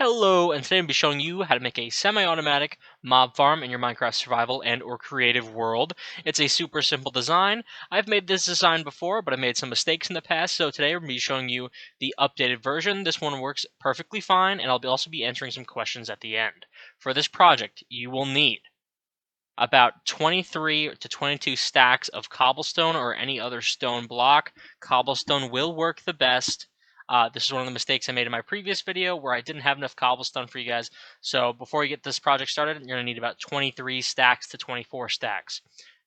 Hello, and today I'll be showing you how to make a semi-automatic mob farm in your Minecraft survival and or creative world. It's a super simple design. I've made this design before, but I made some mistakes in the past, so today I'm going to be showing you the updated version. This one works perfectly fine, and I'll also be answering some questions at the end. For this project, you will need about 23 to 22 stacks of cobblestone or any other stone block. Cobblestone will work the best. This is one of the mistakes I made in my previous video where I didn't have enough cobblestone for you guys. So before you get this project started, you're going to need about 23 stacks to 24 stacks.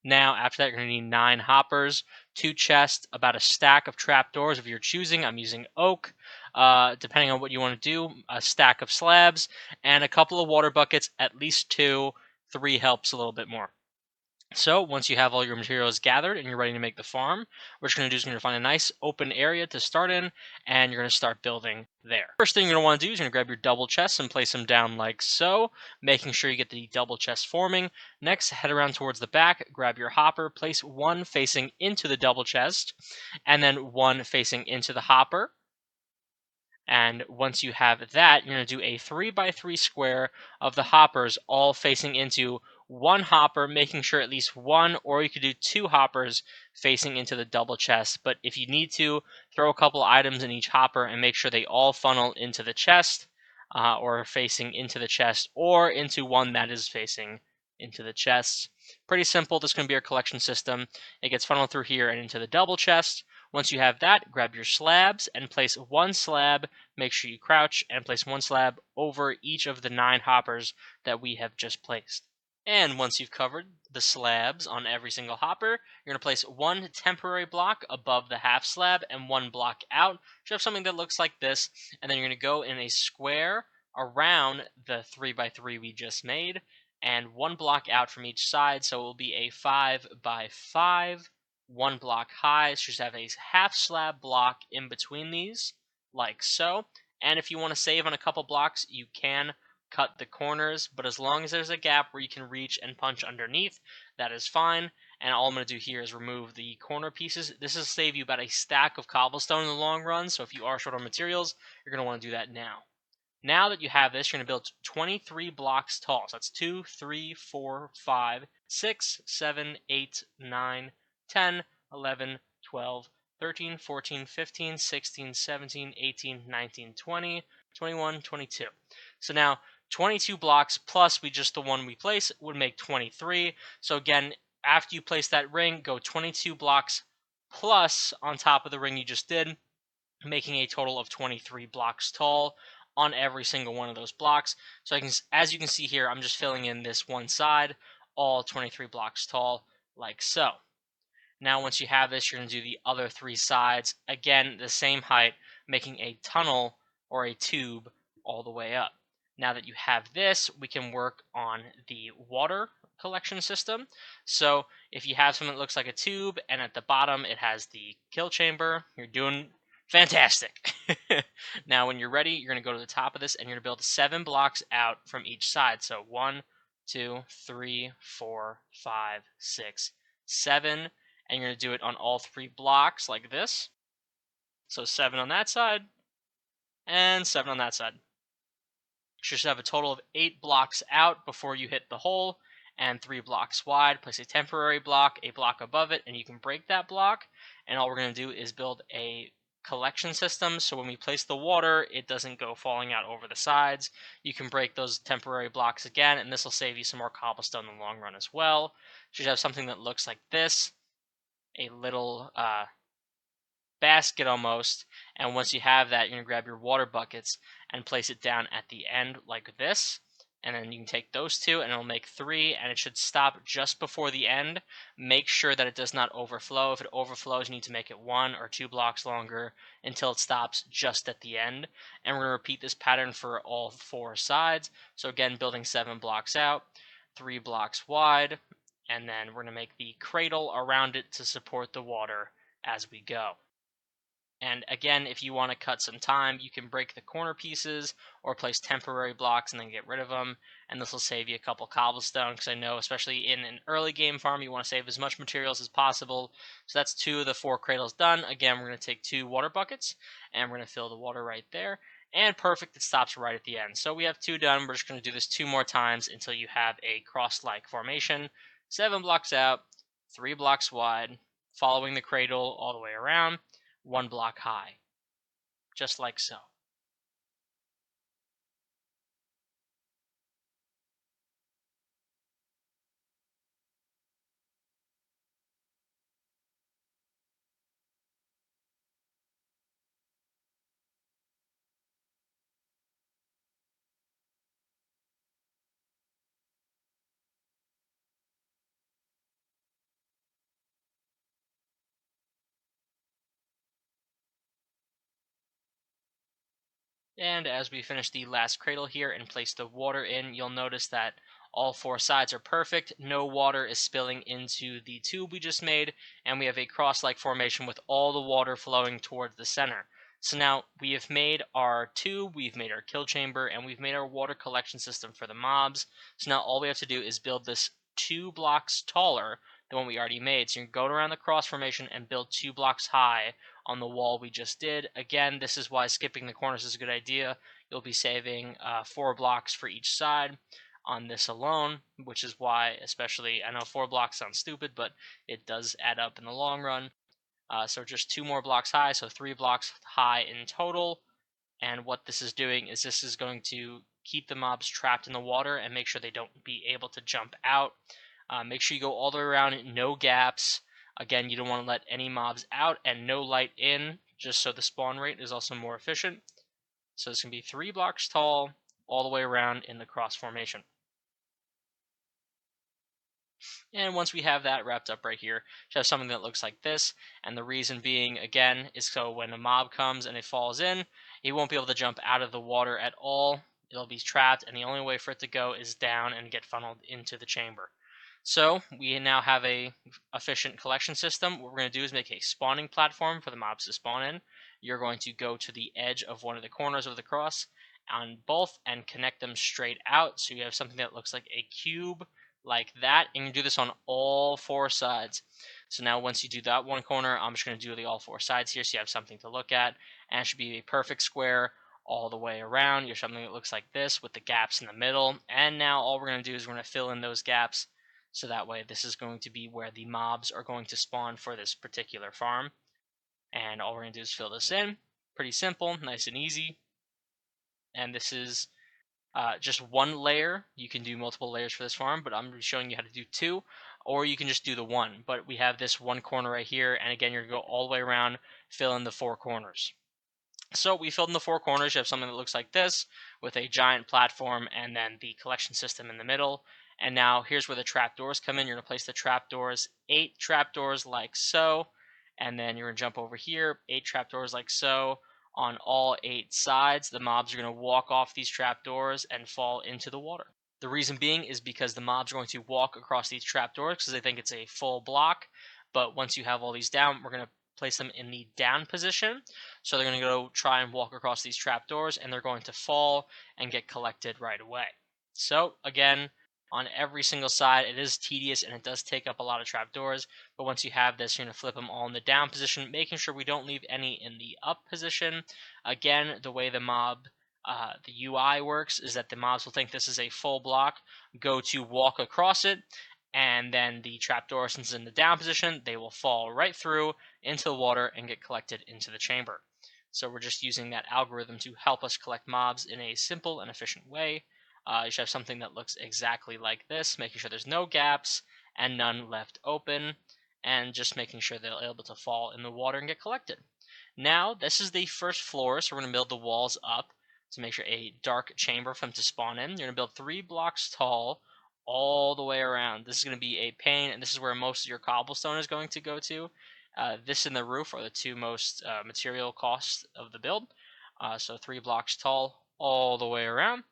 Now, after that, you're going to need 9 hoppers, 2 chests, about a stack of trapdoors of your choosing. I'm using oak. Depending on what you want to do, a stack of slabs, and a couple of water buckets, at least 2. 3 helps a little bit more. So once you have all your materials gathered and you're ready to make the farm, what you're going to do is you're going to find a nice open area to start in, and you're going to start building there. First thing you're going to want to do is you're going to grab your double chests and place them down like so, making sure you get the double chest forming. Next, head around towards the back, grab your hopper, place one facing into the double chest, and then one facing into the hopper. And once you have that, you're going to do a 3x3 square of the hoppers all facing into one hopper, making sure at least one, or you could do 2 hoppers facing into the double chest. But if you need to, throw a couple items in each hopper and make sure they all funnel into the chest, or facing into the chest, or into one that is facing into the chest. Pretty simple. This is going to be our collection system. It gets funneled through here and into the double chest. Once you have that, grab your slabs and place one slab. Make sure you crouch and place one slab over each of the 9 hoppers that we have just placed. And once you've covered the slabs on every single hopper, you're going to place one temporary block above the half slab and one block out. So you have something that looks like this, and then you're going to go in a square around the 3x3 we just made, and one block out from each side, so it will be a 5x5, one block high. So just have a half slab block in between these, like so. And if you want to save on a couple blocks, you can cut the corners, but as long as there's a gap where you can reach and punch underneath, that is fine. And all I'm going to do here is remove the corner pieces. This will save you about a stack of cobblestone in the long run, so if you are short on materials, you're going to want to do that now. Now that you have this, you're going to build 23 blocks tall. So that's 2, 3, 4, 5, 6, 7, 8, 9, 10, 11, 12, 13, 14, 15, 16, 17, 18, 19, 20, 21, 22. So now 22 blocks plus the one we place would make 23. So again, after you place that ring, go 22 blocks plus on top of the ring you just did, making a total of 23 blocks tall on every single one of those blocks. So as you can see here, I'm just filling in this one side, all 23 blocks tall, like so. Now once you have this, you're going to do the other 3 sides, again the same height, making a tunnel or a tube all the way up. Now that you have this, we can work on the water collection system. So if you have something that looks like a tube and at the bottom it has the kill chamber, you're doing fantastic. Now when you're ready, you're going to go to the top of this and you're going to build 7 blocks out from each side. So 1, 2, 3, 4, 5, 6, 7, and you're going to do it on all 3 blocks like this. So 7 on that side and 7 on that side. You should have a total of 8 blocks out before you hit the hole, and 3 blocks wide. Place a temporary block, a block above it, and you can break that block. And all we're going to do is build a collection system, so when we place the water, it doesn't go falling out over the sides. You can break those temporary blocks again, and this will save you some more cobblestone in the long run as well. You should have something that looks like this, a little basket almost, and once you have that, you're going to grab your water buckets and place it down at the end like this, and then you can take those 2 and it'll make 3, and it should stop just before the end. Make sure that it does not overflow. If it overflows, you need to make it 1 or 2 blocks longer until it stops just at the end. And we're going to repeat this pattern for all 4 sides. So again, building 7 blocks out, 3 blocks wide, and then we're going to make the cradle around it to support the water as we go. And again, if you want to cut some time, you can break the corner pieces or place temporary blocks and then get rid of them. And this will save you a couple cobblestone, because I know especially in an early game farm, you want to save as much materials as possible. So that's 2 of the 4 cradles done. Again, we're going to take 2 water buckets and we're going to fill the water right there. And perfect, it stops right at the end. So we have 2 done. We're just going to do this 2 more times until you have a cross-like formation. 7 blocks out, 3 blocks wide, following the cradle all the way around, 1 block high, just like so. And as we finish the last cradle here and place the water in, you'll notice that all 4 sides are perfect. No water is spilling into the tube we just made, and we have a cross-like formation with all the water flowing towards the center. So now we have made our tube, we've made our kill chamber, and we've made our water collection system for the mobs. So now all we have to do is build this 2 blocks taller than what we already made. So you're going around the cross formation and build 2 blocks high on the wall we just did. Again, this is why skipping the corners is a good idea. You'll be saving 4 blocks for each side on this alone, which is why, especially, I know 4 blocks sounds stupid, but it does add up in the long run. So just 2 more blocks high, so 3 blocks high in total. And what this is doing is this is going to keep the mobs trapped in the water and make sure they don't be able to jump out. Make sure you go all the way around, no gaps. Again, you don't want to let any mobs out and no light in, just so the spawn rate is also more efficient. So it's going to be 3 blocks tall all the way around in the cross formation. And once we have that wrapped up right here, you have something that looks like this. And the reason being, again, is so when a mob comes and it falls in, it won't be able to jump out of the water at all. It'll be trapped, and the only way for it to go is down and get funneled into the chamber. So we now have a efficient collection system. What we're going to do is make a spawning platform for the mobs to spawn in. You're going to go to the edge of one of the corners of the cross on both and connect them straight out. So you have something that looks like a cube like that, and you do this on all 4 sides. So now once you do that one corner, I'm just going to do the all 4 sides here so you have something to look at, and it should be a perfect square all the way around. You have something that looks like this with the gaps in the middle, and now all we're going to do is we're going to fill in those gaps, so that way this is going to be where the mobs are going to spawn for this particular farm. And all we're going to do is fill this in. Pretty simple, nice and easy. And this is just one layer. You can do multiple layers for this farm, but I'm showing you how to do 2, or you can just do the 1. But we have this one corner right here, and again, you're going to go all the way around, fill in the 4 corners. So we filled in the 4 corners. You have something that looks like this with a giant platform and then the collection system in the middle. And now here's where the trapdoors come in. You're going to place the trapdoors, 8 trapdoors like so. And then you're going to jump over here, 8 trapdoors like so on all 8 sides. The mobs are going to walk off these trapdoors and fall into the water. The reason being is because the mobs are going to walk across these trapdoors because they think it's a full block. But once you have all these down, we're going to place them in the down position. So they're going to go try and walk across these trapdoors, and they're going to fall and get collected right away. So again, on every single side, it is tedious and it does take up a lot of trapdoors. But once you have this, you're going to flip them all in the down position, making sure we don't leave any in the up position. Again, the way the UI works is that the mobs will think this is a full block, go to walk across it, and then the trapdoor, since it's in the down position, they will fall right through into the water and get collected into the chamber. So we're just using that algorithm to help us collect mobs in a simple and efficient way. You should have something that looks exactly like this, making sure there's no gaps and none left open, and just making sure they're able to fall in the water and get collected. Now, this is the first floor, so we're going to build the walls up to make sure a dark chamber for them to spawn in. You're going to build 3 blocks tall all the way around. This is going to be a pain, and this is where most of your cobblestone is going to go to. This and the roof are the 2 most material costs of the build. So 3 blocks tall all the way around,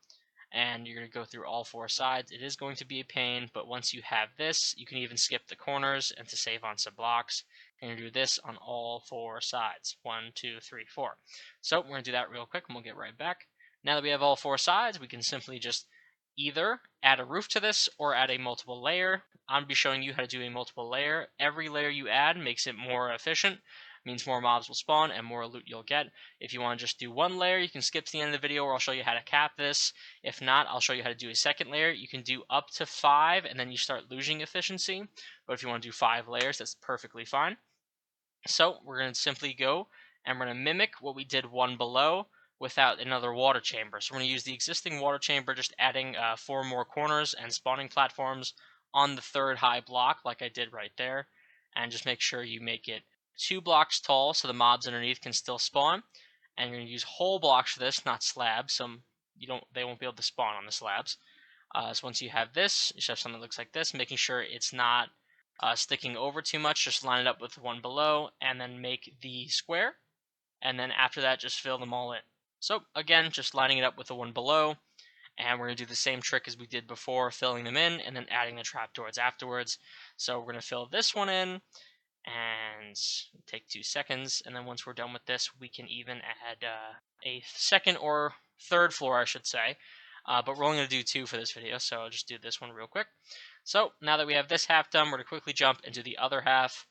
and you're going to go through all 4 sides. It is going to be a pain, but once you have this, you can even skip the corners and to save on some blocks. And you're going to do this on all 4 sides. 1, 2, 3, 4. So we're going to do that real quick, and we'll get right back. Now that we have all 4 sides, we can simply just either add a roof to this or add a multiple layer. I'm going to be showing you how to do a multiple layer. Every layer you add makes it more efficient, means more mobs will spawn and more loot you'll get. If you want to just do one layer, you can skip to the end of the video where I'll show you how to cap this. If not, I'll show you how to do a second layer. You can do up to 5 and then you start losing efficiency. But if you want to do 5 layers, that's perfectly fine. So we're going to simply go and we're going to mimic what we did one below without another water chamber. So we're going to use the existing water chamber, just adding 4 more corners and spawning platforms on the third high block like I did right there. And just make sure you make it 2 blocks tall so the mobs underneath can still spawn. And you're going to use whole blocks for this, not slabs. They won't be able to spawn on the slabs. So once you have this, you should have something that looks like this, making sure it's not sticking over too much. Just line it up with one below and then make the square. And then after that, just fill them all in. So again, just lining it up with the one below. And we're going to do the same trick as we did before, filling them in and then adding the trapdoors afterwards. So we're going to fill this one in and take 2 seconds. And then once we're done with this, we can even add a second or third floor, I should say. But we're only going to do 2 for this video, so I'll just do this one real quick. So now that we have this half done, we're going to quickly jump into the other half.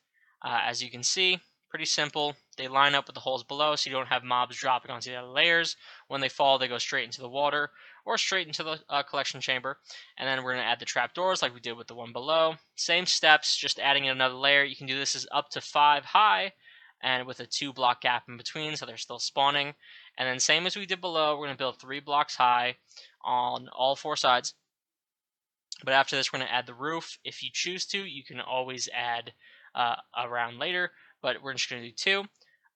As you can see, pretty simple. They line up with the holes below, so you don't have mobs dropping onto the other layers. When they fall, they go straight into the water or straight into the collection chamber. And then we're going to add the trapdoors like we did with the one below. Same steps, just adding in another layer. You can do this as up to 5 high and with a 2 block gap in between, so they're still spawning. And then same as we did below, we're going to build 3 blocks high on all 4 sides. But after this, we're going to add the roof. If you choose to, you can always add around later, but we're just going to do 2,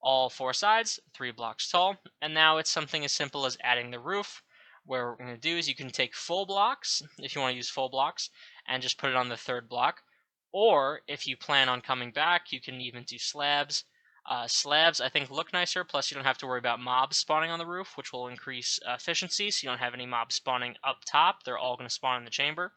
all 4 sides, 3 blocks tall. And now it's something as simple as adding the roof, where what we're going to do is you can take full blocks, if you want to use full blocks, and just put it on the 3rd block. Or if you plan on coming back, you can even do slabs. Slabs, I think, look nicer, plus you don't have to worry about mobs spawning on the roof, which will increase efficiency, so you don't have any mobs spawning up top. They're all going to spawn in the chamber.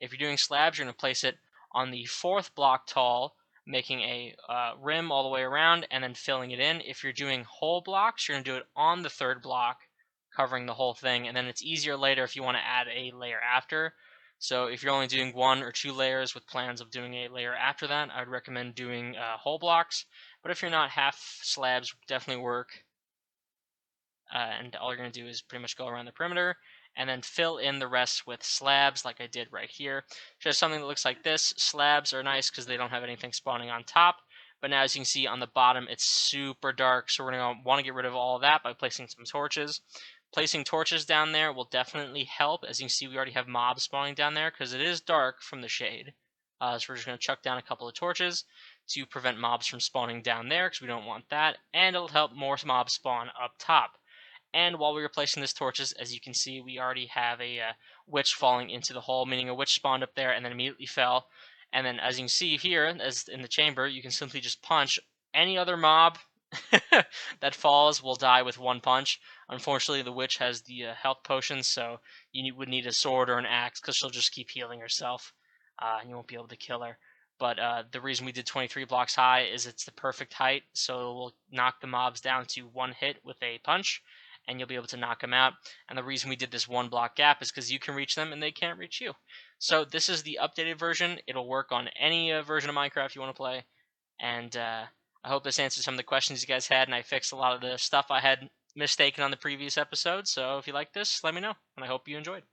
If you're doing slabs, you're going to place it on the 4th block tall, making a rim all the way around, and then filling it in. If you're doing whole blocks, you're going to do it on the 3rd block, covering the whole thing, and then it's easier later if you want to add a layer after. So if you're only doing 1 or 2 layers with plans of doing a layer after that, I would recommend doing whole blocks. But if you're not, half slabs definitely work. And all you're going to do is pretty much go around the perimeter and then fill in the rest with slabs like I did right here. Just something that looks like this. Slabs are nice because they don't have anything spawning on top. But now as you can see on the bottom, it's super dark. So we're going to want to get rid of all of that by placing some torches. Placing torches down there will definitely help. As you can see, we already have mobs spawning down there because it is dark from the shade. So we're just going to chuck down a couple of torches to prevent mobs from spawning down there because we don't want that. And it'll help more mobs spawn up top. And while we were placing these torches, as you can see, we already have a witch falling into the hole, meaning a witch spawned up there and then immediately fell. And then as you can see here, as in the chamber, you can simply just punch any other mob that falls will die with 1 punch. Unfortunately, the witch has the health potions, so you would need a sword or an axe because she'll just keep healing herself, and you won't be able to kill her. But the reason we did 23 blocks high is it's the perfect height, so we'll knock the mobs down to 1 hit with a punch, and you'll be able to knock them out. And the reason we did this 1 block gap is because you can reach them and they can't reach you. So this is the updated version. It'll work on any version of Minecraft you want to play. And I hope this answers some of the questions you guys had, and I fixed a lot of the stuff I had mistaken on the previous episode. So if you like this, let me know, and I hope you enjoyed.